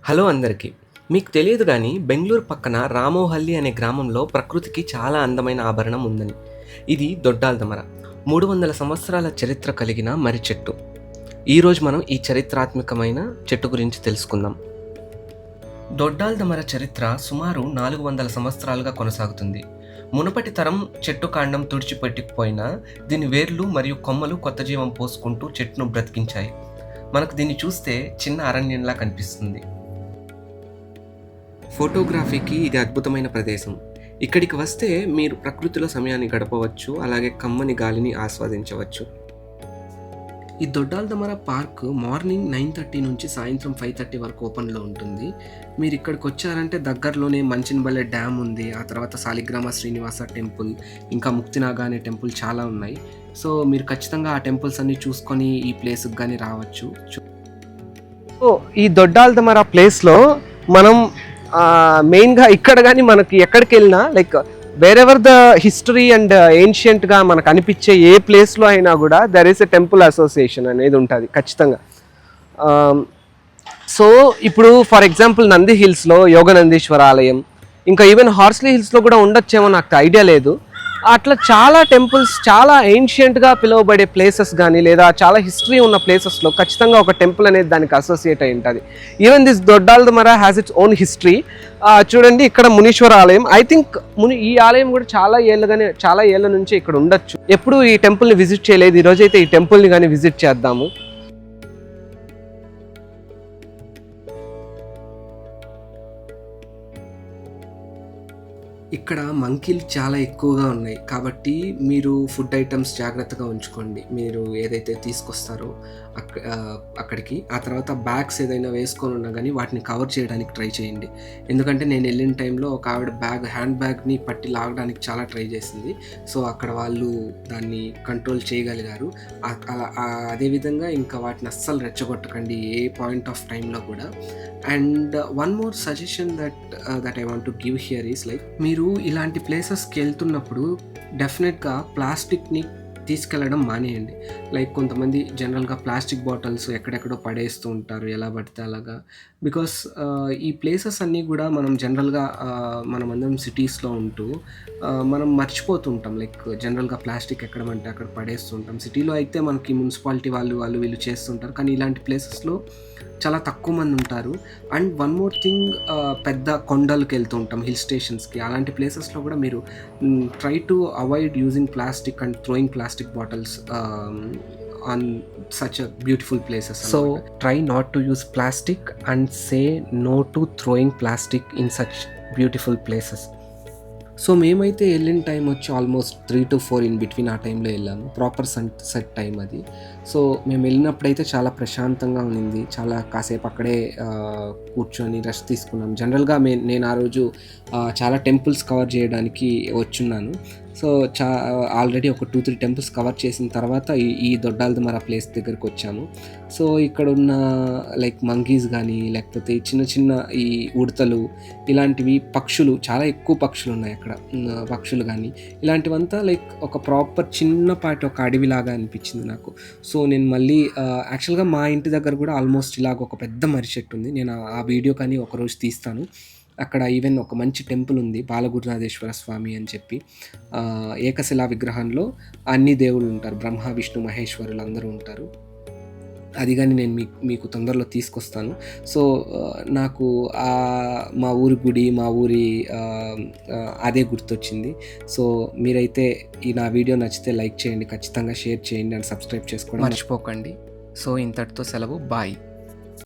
Hello అందరికీ. మీకు తెలియదు గానీ బెంగుళూరు పక్కన రామోహల్లి అనే గ్రామంలో ప్రకృతికి చాలా అందమైన ఆభరణం ఉందని. ఇది దొడ్డాల్దమర. 300 సంవత్సరాల చరిత్ర కలిగిన మర్రి చెట్టు. ఈరోజు మనం ఈ చరిత్రాత్మకమైన చెట్టు గురించి తెలుసుకుందాం. దొడ్డాల్దమర చరిత్ర సుమారు 400 సంవత్సరాలుగా కొనసాగుతుంది. మునుపటి తరం చెట్టు కాండం తుడిచిపెట్టుకుపోయినా దీని వేర్లు మరియు కొమ్మలు కొత్త జీవం పోసుకుంటూ చెట్టును బ్రతికించాయి. మనకు దీన్ని చూస్తే చిన్న అరణ్యంలా కనిపిస్తుంది. ఫోటోగ్రఫీకి ఇది అద్భుతమైన ప్రదేశం. ఇక్కడికి వస్తే మీరు ప్రకృతిలో సమయాన్ని గడపవచ్చు, అలాగే కమ్మని గాలిని ఆస్వాదించవచ్చు. ఈ దొడ్డాల్దమర పార్క్ మార్నింగ్ 9:30 నుంచి సాయంత్రం 5:30 వరకు ఓపెన్లో ఉంటుంది. మీరు ఇక్కడికి వచ్చారంటే దగ్గరలోనే మంచినబల్లె డ్యామ్ ఉంది, ఆ తర్వాత సాలిగ్రామ శ్రీనివాస టెంపుల్, ఇంకా ముక్తినాగ అనే టెంపుల్ చాలా ఉన్నాయి. సో మీరు ఖచ్చితంగా ఆ టెంపుల్స్ అన్ని చూసుకొని ఈ ప్లేస్కి కానీ రావచ్చు. ఈ దొడ్డాల్దమర ప్లేస్లో మనం మెయిన్గా ఇక్కడ కానీ మనకి ఎక్కడికి వెళ్ళినా like wherever the history and ఏన్షియంట్గా మనకు అనిపించే ఏ ప్లేస్లో అయినా కూడా there is a temple association అనేది ఉంటుంది ఖచ్చితంగా. సో ఇప్పుడు ఫర్ ఎగ్జాంపుల్ నంది హిల్స్లో యోగనందీశ్వర ఆలయం, ఇంకా ఈవెన్ హార్స్లీ హిల్స్లో కూడా ఉండొచ్చేమో, నాకు ఐడియా లేదు. అట్లా చాలా టెంపుల్స్, చాలా ఏన్షియంట్గా పిలువబడే ప్లేసెస్ కానీ లేదా చాలా హిస్టరీ ఉన్న ప్లేసెస్లో ఖచ్చితంగా ఒక టెంపుల్ అనేది దానికి అసోసియేట్ అయి ఉంటుంది. Even this Doddaldamara has its own history. చూడండి, ఇక్కడ మునీశ్వర ఆలయం. ఐ థింక్ ఈ ఆలయం కూడా చాలా ఏళ్ళ నుంచి ఇక్కడ ఉండొచ్చు. ఎప్పుడు ఈ టెంపుల్ని విజిట్ చేయలేదు, ఈరోజైతే ఈ టెంపుల్ని కానీ విజిట్ చేద్దాము. ఇక్కడ మంకీలు చాలా ఎక్కువగా ఉన్నాయి కాబట్టి మీరు ఫుడ్ ఐటమ్స్ జాగ్రత్తగా ఉంచుకోండి. మీరు ఏదైతే తీసుకొస్తారో అక్కడికి, ఆ తర్వాత బ్యాగ్స్ ఏదైనా వేసుకొని ఉన్నా కానీ వాటిని కవర్ చేయడానికి ట్రై చేయండి. ఎందుకంటే నేను వెళ్ళిన టైంలో ఒక ఆవిడ హ్యాండ్ బ్యాగ్ని పట్టి లాగడానికి చాలా ట్రై చేసింది. సో అక్కడ వాళ్ళు దాన్ని కంట్రోల్ చేయగలిగారు. అదేవిధంగా ఇంకా వాటిని అస్సలు రెచ్చగొట్టకండి ఏ పాయింట్ ఆఫ్ టైంలో కూడా. And one more suggestion that I want to give here is like, మీరు ఇలాంటి ప్లేసెస్కి వెళ్తున్నప్పుడు డెఫినెట్గా ప్లాస్టిక్ని తీసుకెళ్ళడం మానేయండి. లైక్ కొంతమంది జనరల్గా ప్లాస్టిక్ బాటిల్స్ ఎక్కడెక్కడో పడేస్తూ ఉంటారు ఎలా పడితే అలాగా. బికాస్ ఈ ప్లేసెస్ అన్నీ కూడా మనం జనరల్గా మనమందరం సిటీస్లో ఉంటూ మనం మర్చిపోతుంటాం. లైక్ జనరల్గా ప్లాస్టిక్ ఎక్కడమంటే అక్కడ పడేస్తూ ఉంటాం. సిటీలో అయితే మనకి మున్సిపాలిటీ వాళ్ళు వీళ్ళు చేస్తుంటారు, కానీ ఇలాంటి ప్లేసెస్లో చాలా తక్కువ మంది ఉంటారు. అండ్ వన్ మోర్ థింగ్, పెద్ద కొండలకు వెళ్తూ ఉంటాం, హిల్ స్టేషన్స్కి. అలాంటి ప్లేసెస్లో కూడా మీరు try to avoid using plastic and throwing plastic bottles on such a beautiful places. So try not to use plastic and say no to throwing plastic in such beautiful places. So మేమైతే వెళ్ళిన time వచ్చి almost 3 to 4 in between ఆ టైంలో వెళ్ళాము. Proper sunset time అది. So మేము వెళ్ళినప్పుడైతే చాలా ప్రశాంతంగా ఉన్నింది. చాలా కాసేపు అక్కడే కూర్చొని రెస్ట్ తీసుకున్నాం. జనరల్గా నేను ఆ రోజు చాలా టెంపుల్స్ కవర్ చేయడానికి వచ్చున్నాను. సో ఆల్రెడీ ఒక 2-3 టెంపుల్స్ కవర్ చేసిన తర్వాత ఈ దొడ్డాల్దమర ప్లేస్ దగ్గరికి వచ్చాము. సో ఇక్కడ ఉన్న లైక్ మంకీస్ కానీ, లేకపోతే చిన్న చిన్న ఈ ఉడతలు, ఇలాంటివి పక్షులు, చాలా ఎక్కువ పక్షులు ఉన్నాయి అక్కడ. పక్షులు కానీ ఇలాంటివంతా లైక్ ఒక ప్రాపర్ చిన్నపాటి ఒక అడవిలాగా అనిపించింది నాకు. సో నేను మళ్ళీ యాక్చువల్గా మా ఇంటి దగ్గర కూడా ఆల్మోస్ట్ ఇలాగ ఒక పెద్ద మర్రి చెట్టు ఉంది. నేను ఆ వీడియో కానీ ఒకరోజు తీస్తాను. అక్కడ ఈవెన్ ఒక మంచి టెంపుల్ ఉంది, బాలగురునాథేశ్వర స్వామి అని చెప్పి. ఏకశిలా విగ్రహంలో అన్ని దేవుళ్ళు ఉంటారు, బ్రహ్మ విష్ణు మహేశ్వరులు అందరూ ఉంటారు. అది కానీ నేను మీకు తొందరలో తీసుకొస్తాను. సో నాకు మా ఊరి గుడి, మా ఊరి అదే గుర్తొచ్చింది. సో మీరైతే నా వీడియో నచ్చితే లైక్ చేయండి, ఖచ్చితంగా షేర్ చేయండి అండ్ సబ్స్క్రైబ్ చేసుకోవడం మర్చిపోకండి. సో ఇంతటితో సెలవు, బాయ్.